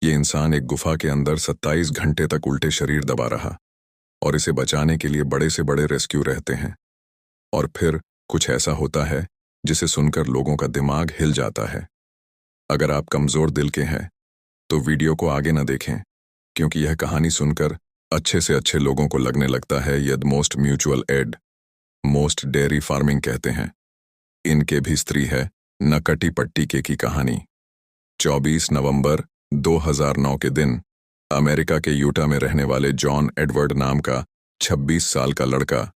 ये इंसान एक गुफा के अंदर 27 घंटे तक उल्टे शरीर दबा रहा और इसे बचाने के लिए बड़े से बड़े रेस्क्यू रहते हैं। और फिर कुछ ऐसा होता है जिसे सुनकर लोगों का दिमाग हिल जाता है। अगर आप कमजोर दिल के हैं तो वीडियो को आगे न देखें, क्योंकि यह कहानी सुनकर अच्छे से अच्छे लोगों को लगने लगता है यद मोस्ट म्यूचुअल एड मोस्ट डेयरी फार्मिंग कहते हैं। इनके भी स्त्री है नकटी पट्टी के की कहानी। 24 नवंबर 2009 के दिन अमेरिका के यूटा में रहने वाले जॉन एडवर्ड नाम का 26 साल का लड़का,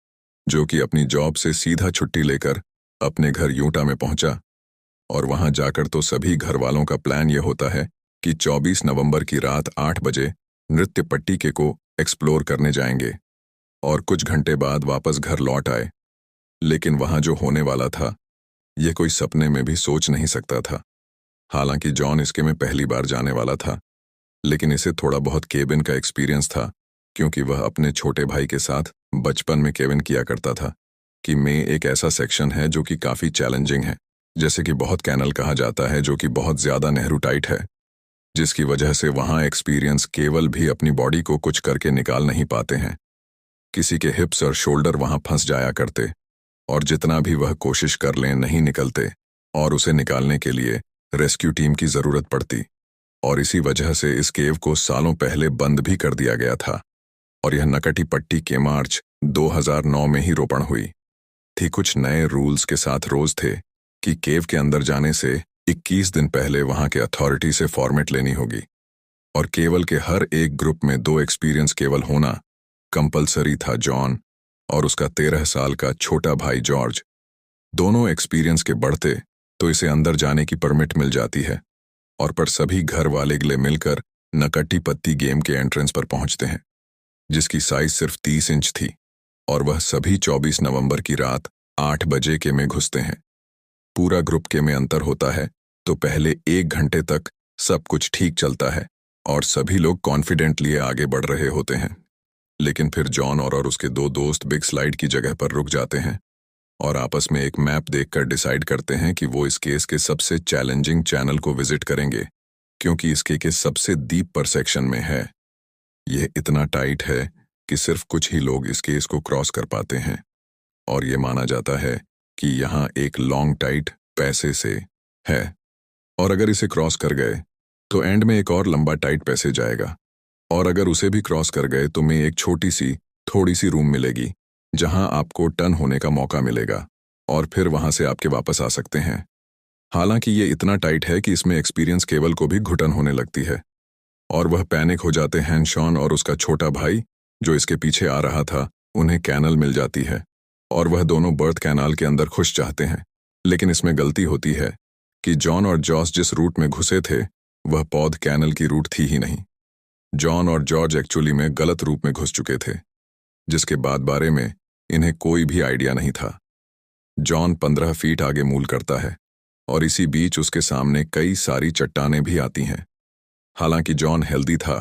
जो कि अपनी जॉब से सीधा छुट्टी लेकर अपने घर यूटा में पहुंचा। और वहां जाकर तो सभी घर वालों का प्लान यह होता है कि 24 नवंबर की रात 8 बजे नृत्य पट्टी के को एक्सप्लोर करने जाएंगे और कुछ घंटे बाद वापस घर लौट आए। लेकिन वहां जो होने वाला था यह कोई सपने में भी सोच नहीं सकता था। हालांकि जॉन इसके में पहली बार जाने वाला था, लेकिन इसे थोड़ा बहुत केबिन का एक्सपीरियंस था, क्योंकि वह अपने छोटे भाई के साथ बचपन में केबिन किया करता था। कि में एक ऐसा सेक्शन है जो कि काफ़ी चैलेंजिंग है, जैसे कि बहुत कैनल कहा जाता है, जो कि बहुत ज़्यादा नेहरू टाइट है, जिसकी वजह से वहाँ एक्सपीरियंस केवल भी अपनी बॉडी को कुछ करके निकाल नहीं पाते हैं। किसी के हिप्स और शोल्डर वहाँ फंस जाया करते और जितना भी वह कोशिश कर लें नहीं निकलते, और उसे निकालने के लिए रेस्क्यू टीम की ज़रूरत पड़ती। और इसी वजह से इस केव को सालों पहले बंद भी कर दिया गया था और यह नकटी पट्टी के मार्च 2009 में ही रोपण हुई थी। कुछ नए रूल्स के साथ रोज थे कि केव के अंदर जाने से 21 दिन पहले वहां के अथॉरिटी से फॉर्मेट लेनी होगी और केवल के हर एक ग्रुप में 2 एक्सपीरियंस केवल होना कंपलसरी था। जॉन और उसका 13 साल का छोटा भाई जॉर्ज, दोनों एक्सपीरियंस के बढ़ते तो इसे अंदर जाने की परमिट मिल जाती है। और पर सभी घर वाले गिले मिलकर नकटी पत्ती गेम के एंट्रेंस पर पहुंचते हैं, जिसकी साइज सिर्फ 30 इंच थी, और वह सभी 24 नवंबर की रात 8 बजे के में घुसते हैं। पूरा ग्रुप के में अंतर होता है, तो पहले 1 घंटे तक सब कुछ ठीक चलता है और सभी लोग कॉन्फिडेंट लिए आगे बढ़ रहे होते हैं। लेकिन फिर जॉन और उसके 2 दोस्त बिग स्लाइड की जगह पर रुक जाते हैं और आपस में एक मैप देखकर डिसाइड करते हैं कि वो इस केस के सबसे चैलेंजिंग चैनल को विजिट करेंगे, क्योंकि इसके के सबसे डीप पर सेक्शन में है। यह इतना टाइट है कि सिर्फ कुछ ही लोग इस केस को क्रॉस कर पाते हैं, और यह माना जाता है कि यहाँ एक लॉन्ग टाइट पैसे से है, और अगर इसे क्रॉस कर गए तो एंड में एक और लंबा टाइट पैसे जाएगा, और अगर उसे भी क्रॉस कर गए तो में एक छोटी सी थोड़ी सी रूम मिलेगी जहां आपको टर्न होने का मौका मिलेगा और फिर वहां से आपके वापस आ सकते हैं। हालांकि ये इतना टाइट है कि इसमें एक्सपीरियंस केवल को भी घुटन होने लगती है और वह पैनिक हो जाते हैं। शॉन और उसका छोटा भाई जो इसके पीछे आ रहा था, उन्हें कैनल मिल जाती है और वह दोनों बर्थ कैनाल के अंदर खुश चाहते हैं। लेकिन इसमें गलती होती है कि जॉन और जॉर्ज जिस रूट में घुसे थे वह पौध कैनल की रूट थी ही नहीं। जॉन और जॉर्ज एक्चुअली में गलत रूप में घुस चुके थे, जिसके बाद बारे में इन्हें कोई भी आइडिया नहीं था। जॉन 15 फीट आगे मूल करता है और इसी बीच उसके सामने कई सारी चट्टानें भी आती हैं। हालांकि जॉन हेल्दी था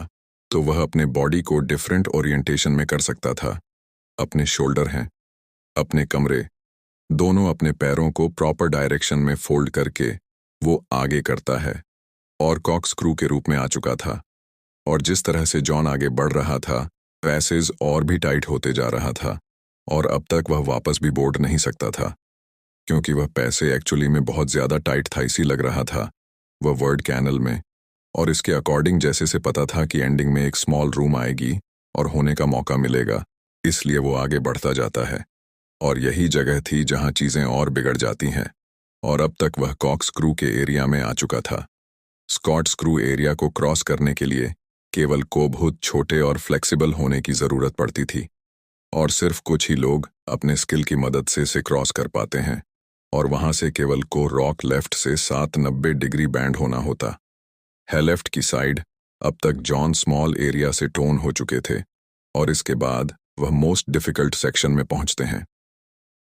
तो वह अपने बॉडी को डिफरेंट ओरिएंटेशन में कर सकता था। अपने शोल्डर हैं, अपने कमरे, दोनों अपने पैरों को प्रॉपर डायरेक्शन में फोल्ड करके वो आगे करता है और कॉर्कस्क्रू के रूप में आ चुका था। और जिस तरह से जॉन आगे बढ़ रहा था, पैसेज और भी टाइट होते जा रहा था और अब तक वह वापस भी बोर्ड नहीं सकता था, क्योंकि वह पैसे एक्चुअली में बहुत ज़्यादा टाइट था। इसी लग रहा था वह वर्ड कैनल में, और इसके अकॉर्डिंग जैसे से पता था कि एंडिंग में एक स्मॉल रूम आएगी और होने का मौका मिलेगा, इसलिए वो आगे बढ़ता जाता है। और यही जगह थी जहां चीज़ें और बिगड़ जाती हैं, और अब तक वह कॉर्कस्क्रू के एरिया में आ चुका था। स्कॉट स्क्रू एरिया को क्रॉस करने के लिए केवल को बहुत छोटे और फ्लेक्सिबल होने की ज़रूरत पड़ती थी, और सिर्फ कुछ ही लोग अपने स्किल की मदद से इसे क्रॉस कर पाते हैं। और वहां से केवल को रॉक लेफ्ट से 790 डिग्री बैंड होना होता है। लेफ्ट की साइड अब तक जॉन स्मॉल एरिया से टोन हो चुके थे, और इसके बाद वह मोस्ट डिफिकल्ट सेक्शन में पहुंचते हैं।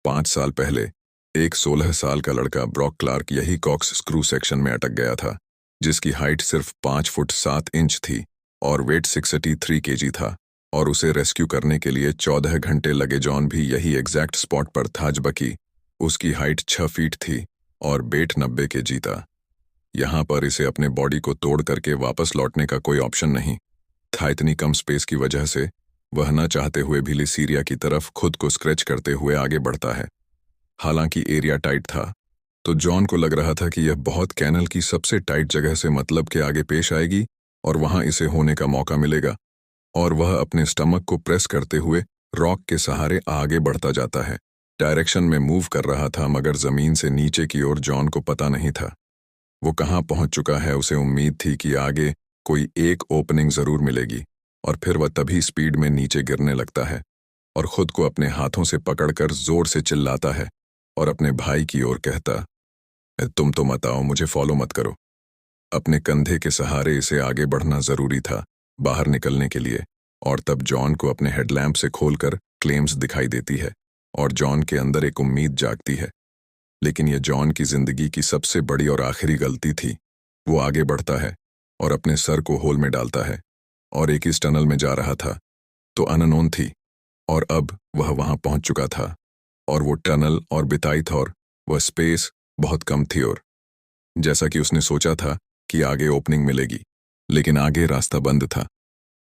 5 साल पहले एक 16 साल का लड़का ब्रॉक क्लार्क यही कॉक्स स्क्रू सेक्शन में अटक गया था, जिसकी हाइट सिर्फ 5 फुट 7 इंच थी और वेट 683 केजी था, और उसे रेस्क्यू करने के लिए 14 घंटे लगे। जॉन भी यही एग्जैक्ट स्पॉट पर था, जबकि उसकी हाइट 6 फीट थी और वेट 90 केजी था। यहाँ पर इसे अपने बॉडी को तोड़ करके वापस लौटने का कोई ऑप्शन नहीं था। इतनी कम स्पेस की वजह से वह न चाहते हुए भी लिसीरिया की तरफ खुद को स्क्रैच करते हुए आगे बढ़ता है। हालांकि एरिया टाइट था, तो जॉन को लग रहा था कि यह बहुत कैनल की सबसे टाइट जगह से मतलब के आगे पेश आएगी और वहां इसे होने का मौका मिलेगा, और वह अपने स्टमक को प्रेस करते हुए रॉक के सहारे आगे बढ़ता जाता है। डायरेक्शन में मूव कर रहा था, मगर जमीन से नीचे की ओर जॉन को पता नहीं था वो कहाँ पहुंच चुका है। उसे उम्मीद थी कि आगे कोई एक ओपनिंग जरूर मिलेगी, और फिर वह तभी स्पीड में नीचे गिरने लगता है और खुद को अपने हाथों से पकड़कर जोर से चिल्लाता है और अपने भाई की ओर कहता, तुम तो मत आओ, मुझे फॉलो मत करो। अपने कंधे के सहारे इसे आगे बढ़ना जरूरी था बाहर निकलने के लिए, और तब जॉन को अपने हेडलैम्प से खोलकर क्लेम्स दिखाई देती है और जॉन के अंदर एक उम्मीद जागती है। लेकिन यह जॉन की जिंदगी की सबसे बड़ी और आखिरी गलती थी। वो आगे बढ़ता है और अपने सर को होल में डालता है और एक इस टनल में जा रहा था तो अननोन थी, और अब वह वहां पहुंच चुका था, और वो टनल और बिताई था और वह स्पेस बहुत कम थी, और जैसा कि उसने सोचा था कि आगे ओपनिंग मिलेगी, लेकिन आगे रास्ता बंद था।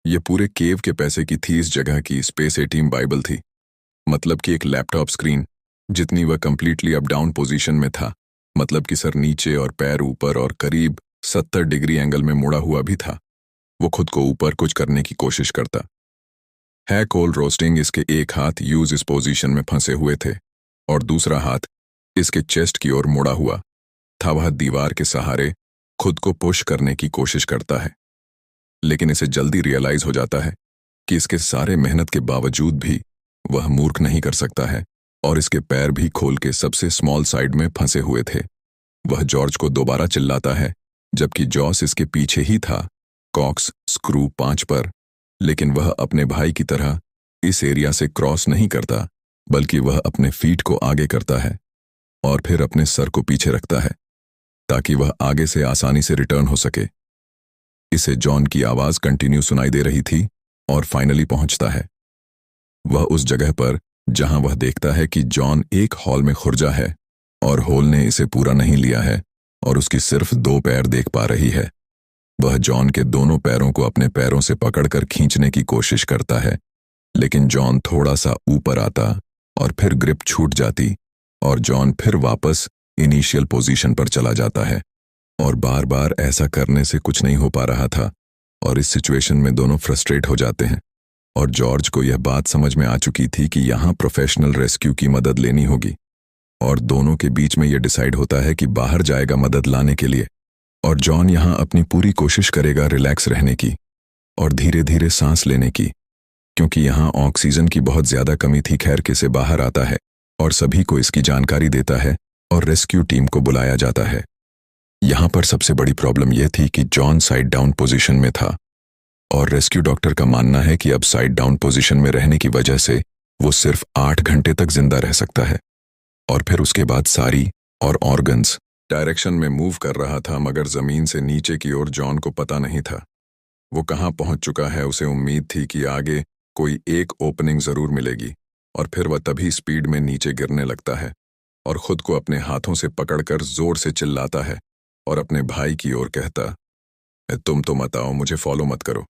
ये पूरे केव के पैसे की थी इस जगह की स्पेस ए बाइबल थी, मतलब कि एक लैपटॉप स्क्रीन जितनी वह कंप्लीटली अप डाउन पोजीशन में था, मतलब कि सर नीचे और पैर ऊपर और करीब 70 डिग्री एंगल में मुड़ा हुआ भी था। वो खुद को ऊपर कुछ करने की कोशिश करता है। कोल रोस्टिंग इसके एक हाथ यूज इस पोजीशन में फंसे हुए थे और दूसरा हाथ इसके चेस्ट की ओर मुड़ा हुआ था। वह दीवार के सहारे खुद को पुश करने की कोशिश करता है, लेकिन इसे जल्दी रियलाइज हो जाता है कि इसके सारे मेहनत के बावजूद भी वह मूर्ख नहीं कर सकता है, और इसके पैर भी खोल के सबसे स्मॉल साइड में फंसे हुए थे। वह जॉर्ज को दोबारा चिल्लाता है, जबकि जॉस इसके पीछे ही था, कॉक्स स्क्रू 5 पर, लेकिन वह अपने भाई की तरह इस एरिया से क्रॉस नहीं करता, बल्कि वह अपने फीट को आगे करता है और फिर अपने सर को पीछे रखता है ताकि वह आगे से आसानी से रिटर्न हो सके। इसे जॉन की आवाज कंटिन्यू सुनाई दे रही थी और फाइनली पहुंचता है वह उस जगह पर जहां वह देखता है कि जॉन एक हॉल में खुर्जा है और होल ने इसे पूरा नहीं लिया है और उसकी सिर्फ 2 पैर देख पा रही है। वह जॉन के दोनों पैरों को अपने पैरों से पकड़कर खींचने की कोशिश करता है, लेकिन जॉन थोड़ा सा ऊपर आता और फिर ग्रिप छूट जाती और जॉन फिर वापस इनिशियल पोजीशन पर चला जाता है। और बार बार ऐसा करने से कुछ नहीं हो पा रहा था और इस सिचुएशन में दोनों फ्रस्ट्रेट हो जाते हैं, और जॉर्ज को यह बात समझ में आ चुकी थी कि यहाँ प्रोफेशनल रेस्क्यू की मदद लेनी होगी, और दोनों के बीच में यह डिसाइड होता है कि बाहर जाएगा मदद लाने के लिए, और जॉन यहाँ अपनी पूरी कोशिश करेगा रिलैक्स रहने की और धीरे धीरे सांस लेने की, क्योंकि यहाँ ऑक्सीजन की बहुत ज्यादा कमी थी। खैर के से बाहर आता है और सभी को इसकी जानकारी देता है और रेस्क्यू टीम को बुलाया जाता है। यहाँ पर सबसे बड़ी प्रॉब्लम यह थी कि जॉन साइड डाउन पोजीशन में था, और रेस्क्यू डॉक्टर का मानना है कि अब साइड डाउन पोजीशन में रहने की वजह से वो सिर्फ 8 घंटे तक जिंदा रह सकता है, और फिर उसके बाद सारी और ऑर्गन्स डायरेक्शन में मूव कर रहा था, मगर जमीन से नीचे की ओर जॉन को पता नहीं था वो कहाँ पहुंच चुका है। उसे उम्मीद थी कि आगे कोई एक ओपनिंग जरूर मिलेगी, और फिर वह तभी स्पीड में नीचे गिरने लगता है और खुद को अपने हाथों से पकड़कर जोर से चिल्लाता है और अपने भाई की ओर कहता, तुम तो मत आओ, मुझे फॉलो मत करो।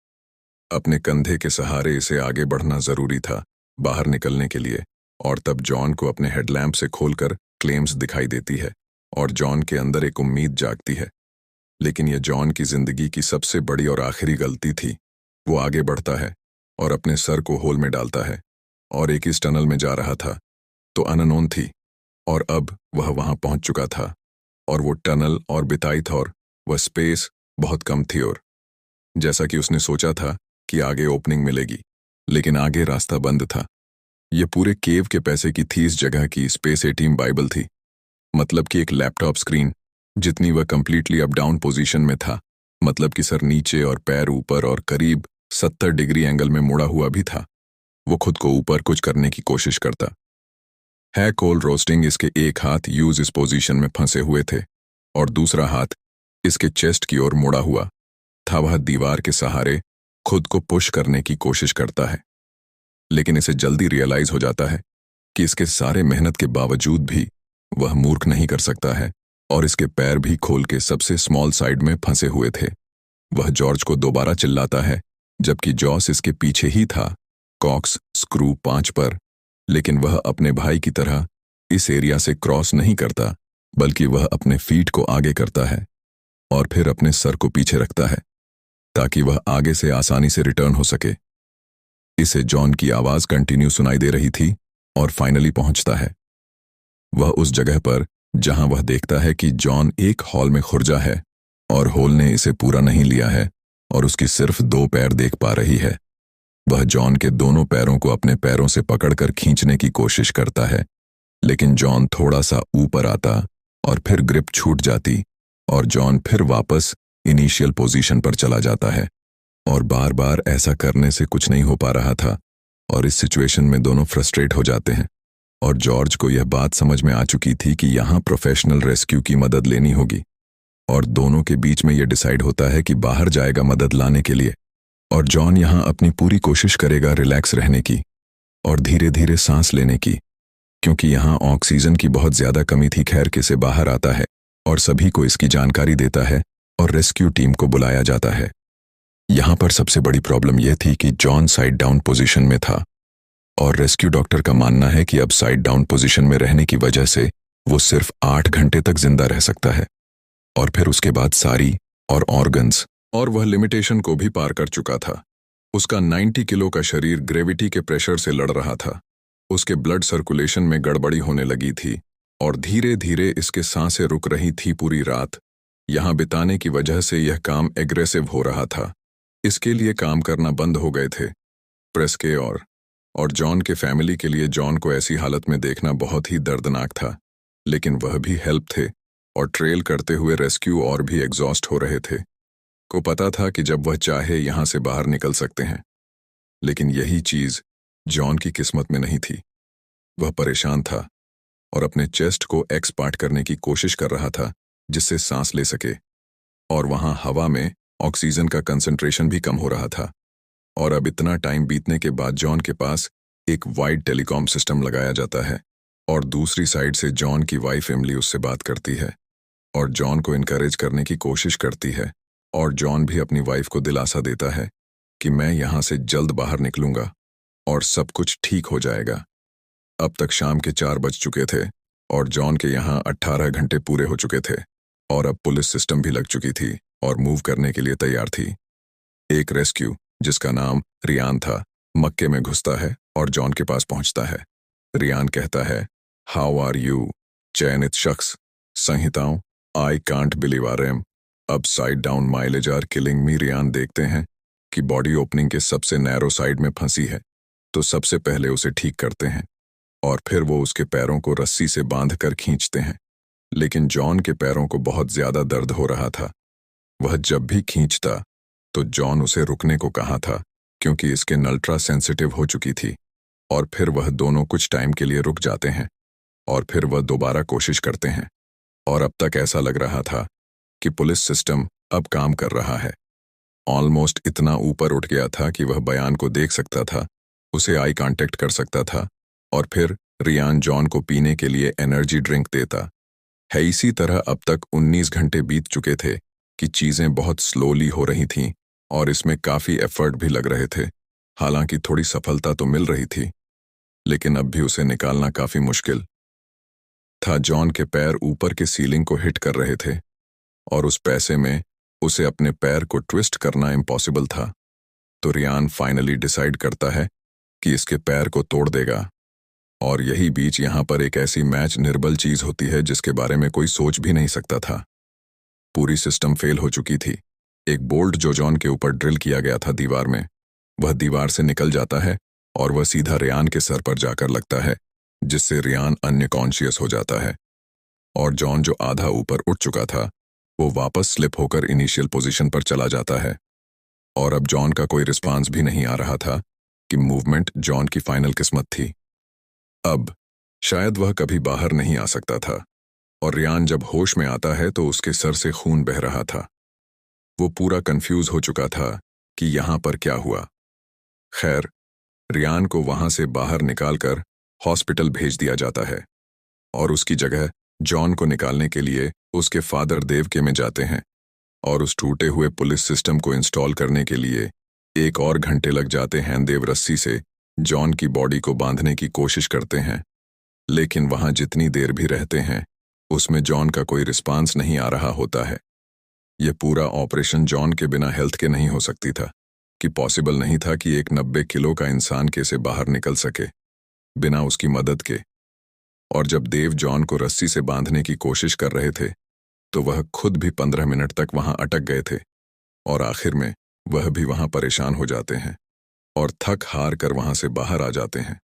अपने कंधे के सहारे इसे आगे बढ़ना जरूरी था बाहर निकलने के लिए, और तब जॉन को अपने हेडलैम्प से खोलकर क्लेम्स दिखाई देती है और जॉन के अंदर एक उम्मीद जागती है। लेकिन यह जॉन की जिंदगी की सबसे बड़ी और आखिरी गलती थी। वो आगे बढ़ता है और अपने सर को होल में डालता है, और एक इस टनल में जा रहा था तो अननोन थी, और अब वह वहां पहुंच चुका था, और वो टनल और बिताई था और वह स्पेस बहुत कम थी, और जैसा कि उसने सोचा था कि आगे ओपनिंग मिलेगी, लेकिन आगे रास्ता बंद था। ये पूरे केव के पैसे की थी इस जगह की स्पेस ए बाइबल थी, मतलब कि एक लैपटॉप स्क्रीन जितनी वह कंप्लीटली अप डाउन पोजीशन में था, मतलब कि सर नीचे और पैर ऊपर और करीब 70 डिग्री एंगल में मुड़ा हुआ भी था। वो खुद को ऊपर कुछ करने की कोशिश करता है। कोल रोस्टिंग इसके एक हाथ यूज इस पोजीशन में फंसे हुए थे और दूसरा हाथ इसके चेस्ट की ओर मुड़ा हुआ था। वह दीवार के सहारे खुद को पुश करने की कोशिश करता है, लेकिन इसे जल्दी रियलाइज हो जाता है कि इसके सारे मेहनत के बावजूद भी वह मूर्ख नहीं कर सकता है और इसके पैर भी खोल के सबसे स्मॉल साइड में फंसे हुए थे। वह जॉर्ज को दोबारा चिल्लाता है, जबकि जॉस इसके पीछे ही था, कॉक्स स्क्रू 5 पर। लेकिन वह अपने भाई की तरह इस एरिया से क्रॉस नहीं करता, बल्कि वह अपने फीट को आगे करता है और फिर अपने सर को पीछे रखता है ताकि वह आगे से आसानी से रिटर्न हो सके। इसे जॉन की आवाज कंटिन्यू सुनाई दे रही थी और फाइनली पहुंचता है वह उस जगह पर जहां वह देखता है कि जॉन एक हॉल में खुर्जा है और होल ने इसे पूरा नहीं लिया है और उसकी सिर्फ 2 पैर देख पा रही है। वह जॉन के दोनों पैरों को अपने पैरों से पकड़कर खींचने की कोशिश करता है, लेकिन जॉन थोड़ा सा ऊपर आता और फिर ग्रिप छूट जाती और जॉन फिर वापस इनिशियल पोजीशन पर चला जाता है। और बार बार ऐसा करने से कुछ नहीं हो पा रहा था और इस सिचुएशन में दोनों फ्रस्ट्रेट हो जाते हैं। और जॉर्ज को यह बात समझ में आ चुकी थी कि यहाँ प्रोफेशनल रेस्क्यू की मदद लेनी होगी और दोनों के बीच में यह डिसाइड होता है कि बाहर जाएगा मदद लाने के लिए। और जॉन यहाँ अपनी पूरी कोशिश करेगा रिलैक्स रहने की और धीरे धीरे सांस लेने की, क्योंकि यहाँ ऑक्सीजन की बहुत ज्यादा कमी थी। खैर के से बाहर आता है और सभी को इसकी जानकारी देता है और रेस्क्यू टीम को बुलाया जाता है। यहाँ पर सबसे बड़ी प्रॉब्लम यह थी कि जॉन साइड डाउन पोजीशन में था और रेस्क्यू डॉक्टर का मानना है कि अब साइड डाउन पोजीशन में रहने की वजह से वो सिर्फ 8 घंटे तक जिंदा रह सकता है और फिर उसके बाद सारी और ऑर्गन्स, और वह लिमिटेशन को भी पार कर चुका था। उसका 90 किलो का शरीर ग्रेविटी के प्रेशर से लड़ रहा था। उसके ब्लड सर्कुलेशन में गड़बड़ी होने लगी थी और धीरे धीरे इसके सांसें रुक रही थी। पूरी रात यहाँ बिताने की वजह से यह काम एग्रेसिव हो रहा था। इसके लिए काम करना बंद हो गए थे प्रेस के और जॉन के फैमिली के लिए जॉन को ऐसी हालत में देखना बहुत ही दर्दनाक था। लेकिन वह भी हेल्प थे और ट्रेल करते हुए रेस्क्यू और भी एग्जॉस्ट हो रहे थे। को पता था कि जब वह चाहे यहाँ से बाहर निकल सकते हैं, लेकिन यही चीज जॉन की किस्मत में नहीं थी। वह परेशान था और अपने चेस्ट को एक्सपार्ट करने की कोशिश कर रहा था जिससे सांस ले सके, और वहां हवा में ऑक्सीजन का कंसंट्रेशन भी कम हो रहा था। और अब इतना टाइम बीतने के बाद जॉन के पास एक वाइड टेलीकॉम सिस्टम लगाया जाता है और दूसरी साइड से जॉन की वाइफ एमिली उससे बात करती है और जॉन को इनकरेज करने की कोशिश करती है। और जॉन भी अपनी वाइफ को दिलासा देता है कि मैं यहाँ से जल्द बाहर निकलूंगा और सब कुछ ठीक हो जाएगा। अब तक शाम के 4 बज चुके थे और जॉन के यहाँ 18 घंटे पूरे हो चुके थे और अब पुलिस सिस्टम भी लग चुकी थी और मूव करने के लिए तैयार थी। एक रेस्क्यू जिसका नाम रियान था मक्के में घुसता है और जॉन के पास पहुंचता है। रियान कहता है, हाउ आर यू? चयनित शख्स, संहिताओं, आई कांट बिलीव आर एम, अब side down mileage are killing me. रियान देखते हैं कि बॉडी ओपनिंग के सबसे नैरो साइड में फंसी है, तो सबसे पहले उसे ठीक करते हैं और फिर वो उसके पैरों को रस्सी से बांधकर खींचते हैं। लेकिन जॉन के पैरों को बहुत ज्यादा दर्द हो रहा था। वह जब भी खींचता तो जॉन उसे रुकने को कहा था क्योंकि इसके अल्ट्रा सेंसिटिव हो चुकी थी। और फिर वह दोनों कुछ टाइम के लिए रुक जाते हैं और फिर वह दोबारा कोशिश करते हैं। और अब तक ऐसा लग रहा था कि पुलिस सिस्टम अब काम कर रहा है। ऑलमोस्ट इतना ऊपर उठ गया था कि वह बयान को देख सकता था, उसे आई कांटेक्ट कर सकता था और फिर रियान जॉन को पीने के लिए एनर्जी ड्रिंक देता है। इसी तरह अब तक 19 घंटे बीत चुके थे कि चीजें बहुत स्लोली हो रही थीं और इसमें काफी एफर्ट भी लग रहे थे। हालांकि थोड़ी सफलता तो मिल रही थी, लेकिन अब भी उसे निकालना काफी मुश्किल था। जॉन के पैर ऊपर के सीलिंग को हिट कर रहे थे और उस पैसे में उसे अपने पैर को ट्विस्ट करना इम्पॉसिबल था। तो रियान फाइनली डिसाइड करता है कि इसके पैर को तोड़ देगा। और यही बीच यहाँ पर एक ऐसी मैच निर्बल चीज होती है जिसके बारे में कोई सोच भी नहीं सकता था। पूरी सिस्टम फेल हो चुकी थी। एक बोल्ट जो जॉन के ऊपर ड्रिल किया गया था दीवार में, वह दीवार से निकल जाता है और वह सीधा रियान के सर पर जाकर लगता है, जिससे रियान अनकॉन्शियस हो जाता है। और जॉन जो आधा ऊपर उठ चुका था वो वापस स्लिप होकर इनिशियल पोजीशन पर चला जाता है। और अब जॉन का कोई रिस्पांस भी नहीं आ रहा था कि मूवमेंट जॉन की फाइनल किस्मत थी। अब शायद वह कभी बाहर नहीं आ सकता था। और रियान जब होश में आता है तो उसके सर से खून बह रहा था। वो पूरा कंफ्यूज हो चुका था कि यहाँ पर क्या हुआ। खैर, रियान को वहां से बाहर निकालकर हॉस्पिटल भेज दिया जाता है और उसकी जगह जॉन को निकालने के लिए उसके फादर देवके में जाते हैं और उस टूटे हुए पुलिस सिस्टम को इंस्टॉल करने के लिए 1 और घंटे लग जाते हैं। देव रस्सी से जॉन की बॉडी को बांधने की कोशिश करते हैं, लेकिन वहां जितनी देर भी रहते हैं उसमें जॉन का कोई रिस्पांस नहीं आ रहा होता है। यह पूरा ऑपरेशन जॉन के बिना हेल्थ के नहीं हो सकती था, कि पॉसिबल नहीं था कि एक 90 किलो का इंसान कैसे बाहर निकल सके बिना उसकी मदद के। और जब देव जॉन को रस्सी से बांधने की कोशिश कर रहे थे तो वह खुद भी 15 मिनट तक वहां अटक गए थे और आखिर में वह भी वहां परेशान हो जाते हैं और थक हार कर वहां से बाहर आ जाते हैं।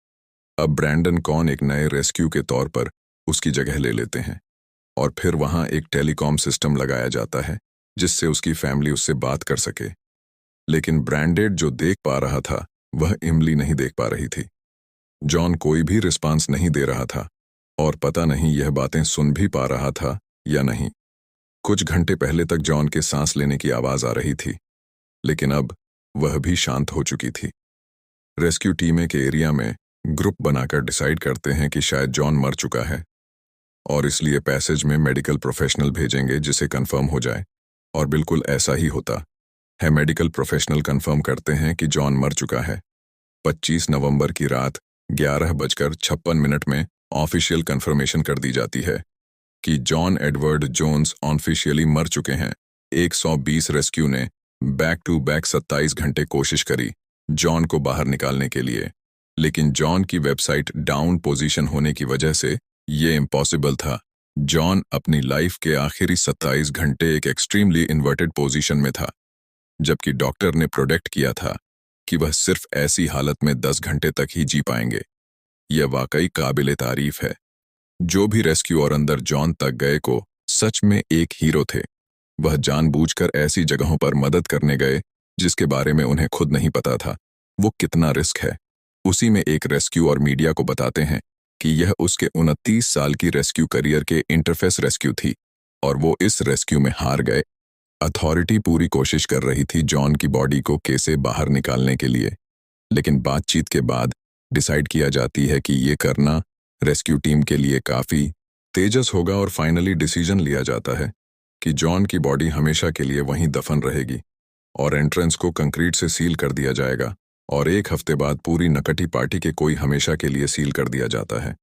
अब ब्रैंडन कॉन एक नए रेस्क्यू के तौर पर उसकी जगह ले लेते हैं और फिर वहां एक टेलीकॉम सिस्टम लगाया जाता है जिससे उसकी फैमिली उससे बात कर सके। लेकिन ब्रैंडेड जो देख पा रहा था वह इमली नहीं देख पा रही थी। जॉन कोई भी रिस्पांस नहीं दे रहा था और पता नहीं यह बातें सुन भी पा रहा था या नहीं। कुछ घंटे पहले तक जॉन के सांस लेने की आवाज आ रही थी, लेकिन अब वह भी शांत हो चुकी थी। रेस्क्यू टीमें के एरिया में ग्रुप बनाकर डिसाइड करते हैं कि शायद जॉन मर चुका है और इसलिए पैसेज में मेडिकल प्रोफेशनल भेजेंगे जिसे कंफर्म हो जाए। और बिल्कुल ऐसा ही होता है। मेडिकल प्रोफेशनल कंफर्म करते हैं कि जॉन मर चुका है। 25 नवंबर की रात 11:56 में ऑफिशियल कंफर्मेशन कर दी जाती है कि जॉन एडवर्ड जोन्स ऑफिशियली मर चुके हैं। 120 रेस्क्यू ने बैक टू बैक 27 घंटे कोशिश करी जॉन को बाहर निकालने के लिए, लेकिन जॉन की वेबसाइट डाउन पोजीशन होने की वजह से ये इम्पॉसिबल था। जॉन अपनी लाइफ के आखिरी 27 घंटे एक एक्सट्रीमली इन्वर्टेड पोजीशन में था, जबकि डॉक्टर ने प्रोडिक्ट किया था कि वह सिर्फ ऐसी हालत में 10 घंटे तक ही जी पाएंगे। यह वाकई काबिले तारीफ है। जो भी रेस्क्यू और अंदर जॉन तक गए को सच में एक हीरो थे। वह जानबूझकर ऐसी जगहों पर मदद करने गए जिसके बारे में उन्हें खुद नहीं पता था वो कितना रिस्क है। उसी में एक रेस्क्यू और मीडिया को बताते हैं कि यह उसके 29 साल की रेस्क्यू करियर के इंटरफेस रेस्क्यू थी और वो इस रेस्क्यू में हार गए। अथॉरिटी पूरी कोशिश कर रही थी जॉन की बॉडी को कैसे बाहर निकालने के लिए, लेकिन बातचीत के बाद डिसाइड किया जाती है कि ये करना रेस्क्यू टीम के लिए काफी तेजस होगा और फाइनली डिसीजन लिया जाता है कि जॉन की बॉडी हमेशा के लिए वहीं दफन रहेगी और एंट्रेंस को कंक्रीट से सील कर दिया जाएगा और 1 हफ्ते बाद पूरी नकटी पार्टी के कोई हमेशा के लिए सील कर दिया जाता है।